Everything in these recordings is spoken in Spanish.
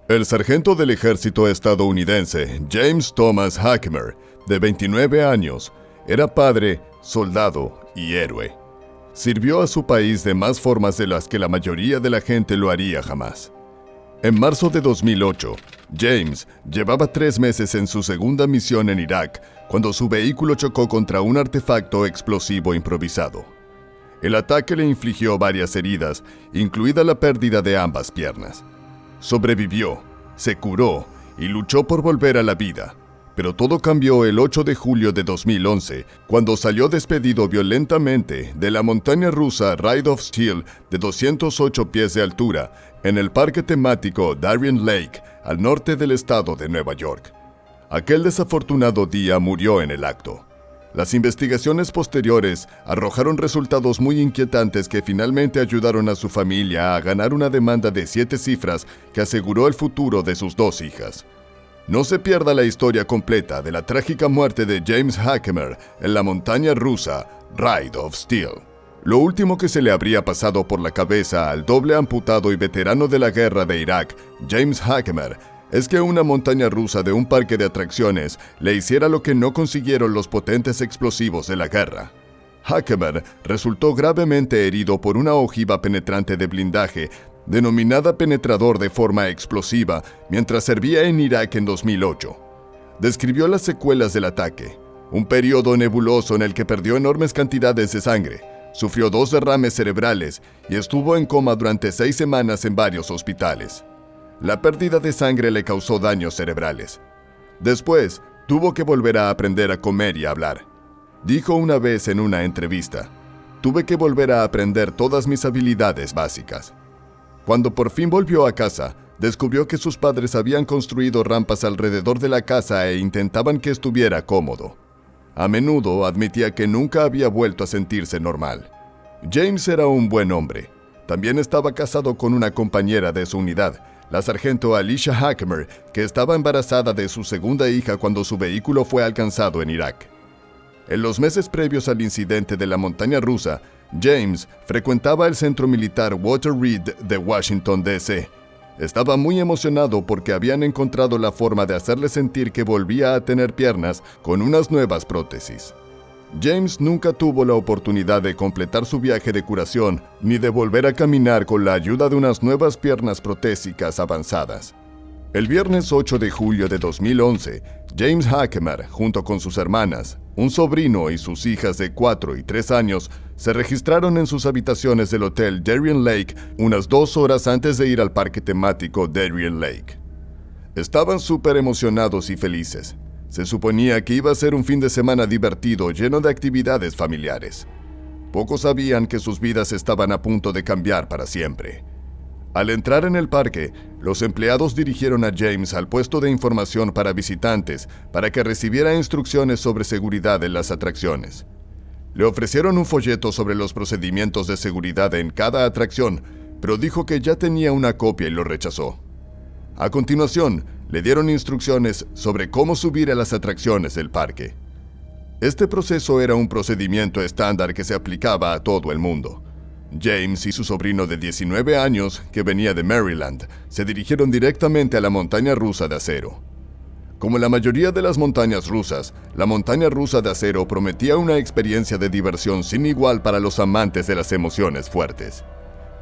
El sargento del ejército estadounidense James Thomas Hackemer, de 29 años, era padre, soldado y héroe. Sirvió a su país de más formas de las que la mayoría de la gente lo haría jamás. En marzo de 2008, James llevaba 3 meses en su segunda misión en Irak cuando su vehículo chocó contra un artefacto explosivo improvisado. El ataque le infligió varias heridas, incluida la pérdida de ambas piernas. Sobrevivió, se curó y luchó por volver a la vida, pero todo cambió el 8 de julio de 2011, cuando salió despedido violentamente de la montaña rusa Ride of Steel de 208 pies de altura en el parque temático Darien Lake, al norte del estado de Nueva York. Aquel desafortunado día murió en el acto. Las investigaciones posteriores arrojaron resultados muy inquietantes que finalmente ayudaron a su familia a ganar una demanda de 7 cifras que aseguró el futuro de sus 2 hijas. No se pierda la historia completa de la trágica muerte de James Hackemer en la montaña rusa Ride of Steel. Lo último que se le habría pasado por la cabeza al doble amputado y veterano de la guerra de Irak, James Hackemer, es que una montaña rusa de un parque de atracciones le hiciera lo que no consiguieron los potentes explosivos de la guerra. Hackemer resultó gravemente herido por una ojiva penetrante de blindaje denominada penetrador de forma explosiva mientras servía en Irak en 2008. Describió las secuelas del ataque, un periodo nebuloso en el que perdió enormes cantidades de sangre, sufrió 2 derrames cerebrales y estuvo en coma durante 6 semanas en varios hospitales. La pérdida de sangre le causó daños cerebrales. Después, tuvo que volver a aprender a comer y a hablar. Dijo una vez en una entrevista: "Tuve que volver a aprender todas mis habilidades básicas". Cuando por fin volvió a casa, descubrió que sus padres habían construido rampas alrededor de la casa e intentaban que estuviera cómodo. A menudo admitía que nunca había vuelto a sentirse normal. James era un buen hombre. También estaba casado con una compañera de su unidad, la sargento Alicia Hackemer, que estaba embarazada de su segunda hija cuando su vehículo fue alcanzado en Irak. En los meses previos al incidente de la montaña rusa, James frecuentaba el centro militar Walter Reed de Washington, D.C. Estaba muy emocionado porque habían encontrado la forma de hacerle sentir que volvía a tener piernas con unas nuevas prótesis. James nunca tuvo la oportunidad de completar su viaje de curación ni de volver a caminar con la ayuda de unas nuevas piernas protésicas avanzadas. El viernes 8 de julio de 2011, James Hackemer, junto con sus hermanas, un sobrino y sus hijas de 4 y 3 años, se registraron en sus habitaciones del hotel Darien Lake unas 2 horas antes de ir al parque temático Darien Lake. Estaban súper emocionados y felices. Se suponía que iba a ser un fin de semana divertido lleno de actividades familiares. Pocos sabían que sus vidas estaban a punto de cambiar para siempre. Al entrar en el parque, los empleados dirigieron a James al puesto de información para visitantes para que recibiera instrucciones sobre seguridad en las atracciones. Le ofrecieron un folleto sobre los procedimientos de seguridad en cada atracción, pero dijo que ya tenía una copia y lo rechazó. A continuación, le dieron instrucciones sobre cómo subir a las atracciones del parque. Este proceso era un procedimiento estándar que se aplicaba a todo el mundo. James y su sobrino de 19 años, que venía de Maryland, se dirigieron directamente a la montaña rusa de acero. Como la mayoría de las montañas rusas, la montaña rusa de acero prometía una experiencia de diversión sin igual para los amantes de las emociones fuertes.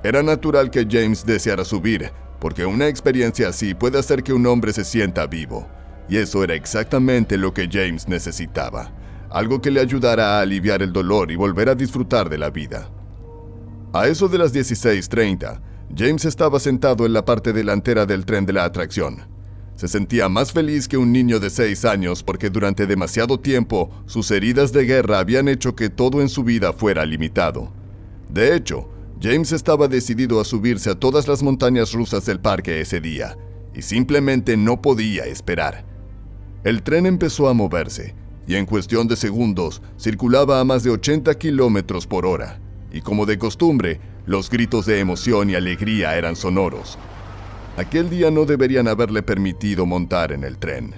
Era natural que James deseara subir, porque una experiencia así puede hacer que un hombre se sienta vivo. Y eso era exactamente lo que James necesitaba, algo que le ayudara a aliviar el dolor y volver a disfrutar de la vida. A eso de las 16:30, James estaba sentado en la parte delantera del tren de la atracción. Se sentía más feliz que un niño de 6 años porque durante demasiado tiempo sus heridas de guerra habían hecho que todo en su vida fuera limitado. De hecho, James estaba decidido a subirse a todas las montañas rusas del parque ese día, y simplemente no podía esperar. El tren empezó a moverse, y en cuestión de segundos circulaba a más de 80 kilómetros por hora, y como de costumbre, los gritos de emoción y alegría eran sonoros. Aquel día no deberían haberle permitido montar en el tren.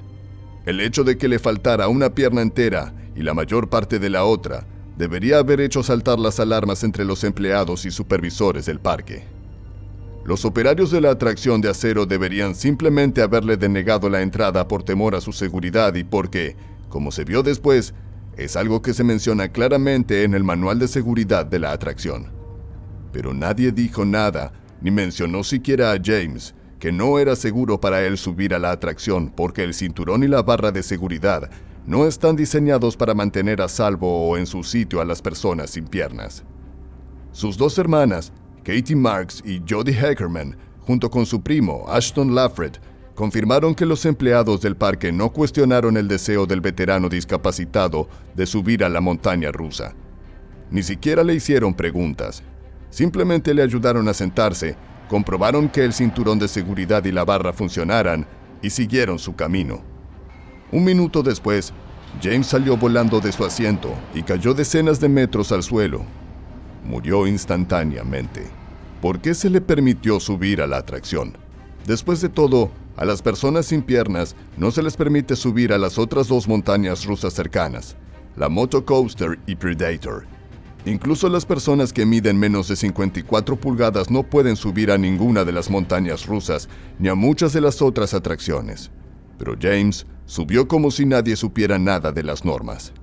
El hecho de que le faltara una pierna entera y la mayor parte de la otra debería haber hecho saltar las alarmas entre los empleados y supervisores del parque. Los operarios de la atracción de acero deberían simplemente haberle denegado la entrada por temor a su seguridad y porque, como se vio después, es algo que se menciona claramente en el manual de seguridad de la atracción. Pero nadie dijo nada, ni mencionó siquiera a James, que no era seguro para él subir a la atracción porque el cinturón y la barra de seguridad no están diseñados para mantener a salvo o en su sitio a las personas sin piernas. Sus dos hermanas, Katie Marks y Jody Heckerman, junto con su primo Ashton Lafrett, confirmaron que los empleados del parque no cuestionaron el deseo del veterano discapacitado de subir a la montaña rusa. Ni siquiera le hicieron preguntas. Simplemente le ayudaron a sentarse, comprobaron que el cinturón de seguridad y la barra funcionaran y siguieron su camino. Un minuto después, James salió volando de su asiento y cayó decenas de metros al suelo. Murió instantáneamente. ¿Por qué se le permitió subir a la atracción? Después de todo, a las personas sin piernas no se les permite subir a las otras dos montañas rusas cercanas, la Moto Coaster y Predator. Incluso las personas que miden menos de 54 pulgadas no pueden subir a ninguna de las montañas rusas ni a muchas de las otras atracciones. Pero James subió como si nadie supiera nada de las normas.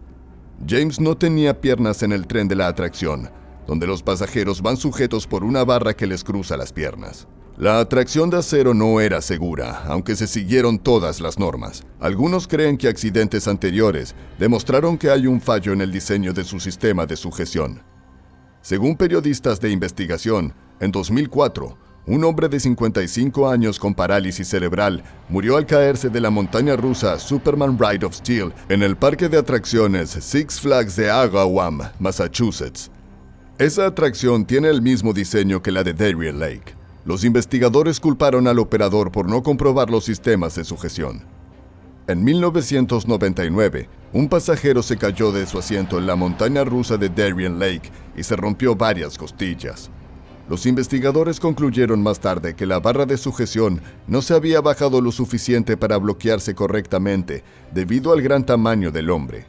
James no tenía piernas en el tren de la atracción, donde los pasajeros van sujetos por una barra que les cruza las piernas. La atracción de acero no era segura, aunque se siguieron todas las normas. Algunos creen que accidentes anteriores demostraron que hay un fallo en el diseño de su sistema de sujeción. Según periodistas de investigación, en 2004, un hombre de 55 años con parálisis cerebral murió al caerse de la montaña rusa Superman Ride of Steel en el parque de atracciones Six Flags de Agawam, Massachusetts. Esa atracción tiene el mismo diseño que la de Darien Lake. Los investigadores culparon al operador por no comprobar los sistemas de sujeción. En 1999, un pasajero se cayó de su asiento en la montaña rusa de Darien Lake y se rompió varias costillas. Los investigadores concluyeron más tarde que la barra de sujeción no se había bajado lo suficiente para bloquearse correctamente debido al gran tamaño del hombre.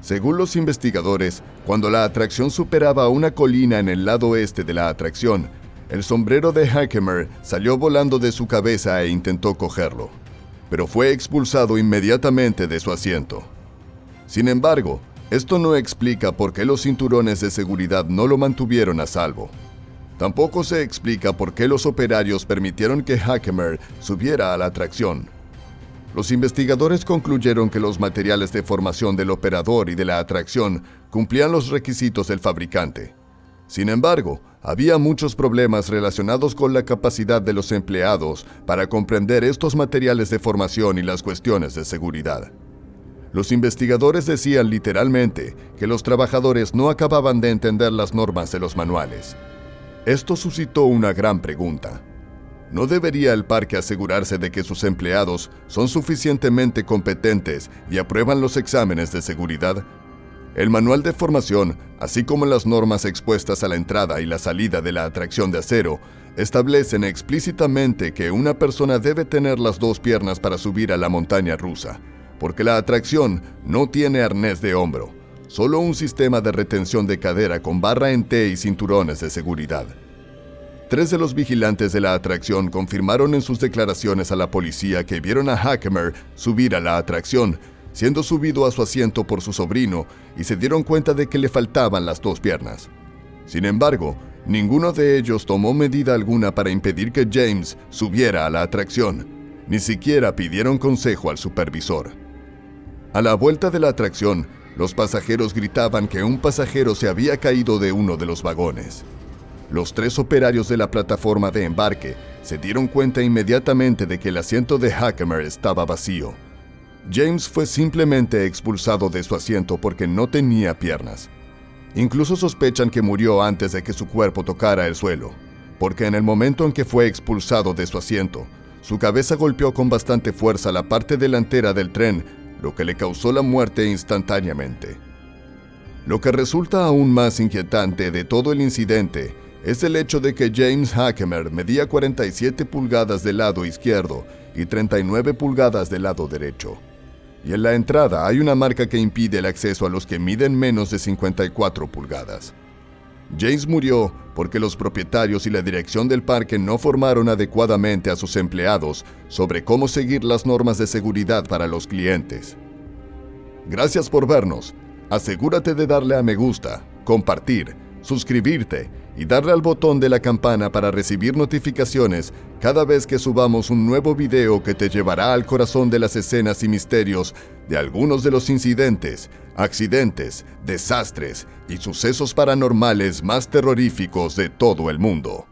Según los investigadores, cuando la atracción superaba una colina en el lado este de la atracción, el sombrero de Hackemer salió volando de su cabeza e intentó cogerlo, pero fue expulsado inmediatamente de su asiento. Sin embargo, esto no explica por qué los cinturones de seguridad no lo mantuvieron a salvo. Tampoco se explica por qué los operarios permitieron que Hackemer subiera a la atracción. Los investigadores concluyeron que los materiales de formación del operador y de la atracción cumplían los requisitos del fabricante. Sin embargo, había muchos problemas relacionados con la capacidad de los empleados para comprender estos materiales de formación y las cuestiones de seguridad. Los investigadores decían literalmente que los trabajadores no acababan de entender las normas de los manuales. Esto suscitó una gran pregunta. ¿No debería el parque asegurarse de que sus empleados son suficientemente competentes y aprueban los exámenes de seguridad? El manual de formación, así como las normas expuestas a la entrada y la salida de la atracción de acero, establecen explícitamente que una persona debe tener las dos piernas para subir a la montaña rusa, porque la atracción no tiene arnés de hombro, solo un sistema de retención de cadera con barra en T y cinturones de seguridad. 3 de los vigilantes de la atracción confirmaron en sus declaraciones a la policía que vieron a Hackemer subir a la atracción, siendo subido a su asiento por su sobrino, y se dieron cuenta de que le faltaban las dos piernas. Sin embargo, ninguno de ellos tomó medida alguna para impedir que James subiera a la atracción, ni siquiera pidieron consejo al supervisor. A la vuelta de la atracción, los pasajeros gritaban que un pasajero se había caído de uno de los vagones. Los 3 operarios de la plataforma de embarque se dieron cuenta inmediatamente de que el asiento de Hackemer estaba vacío. James fue simplemente expulsado de su asiento porque no tenía piernas. Incluso sospechan que murió antes de que su cuerpo tocara el suelo, porque en el momento en que fue expulsado de su asiento, su cabeza golpeó con bastante fuerza la parte delantera del tren, lo que le causó la muerte instantáneamente. Lo que resulta aún más inquietante de todo el incidente es el hecho de que James Hackemer medía 47 pulgadas del lado izquierdo y 39 pulgadas del lado derecho. Y en la entrada hay una marca que impide el acceso a los que miden menos de 54 pulgadas. James murió porque los propietarios y la dirección del parque no formaron adecuadamente a sus empleados sobre cómo seguir las normas de seguridad para los clientes. Gracias por vernos. Asegúrate de darle a me gusta, compartir, suscribirte y darle al botón de la campana para recibir notificaciones cada vez que subamos un nuevo video que te llevará al corazón de las escenas y misterios de algunos de los incidentes, accidentes, desastres y sucesos paranormales más terroríficos de todo el mundo.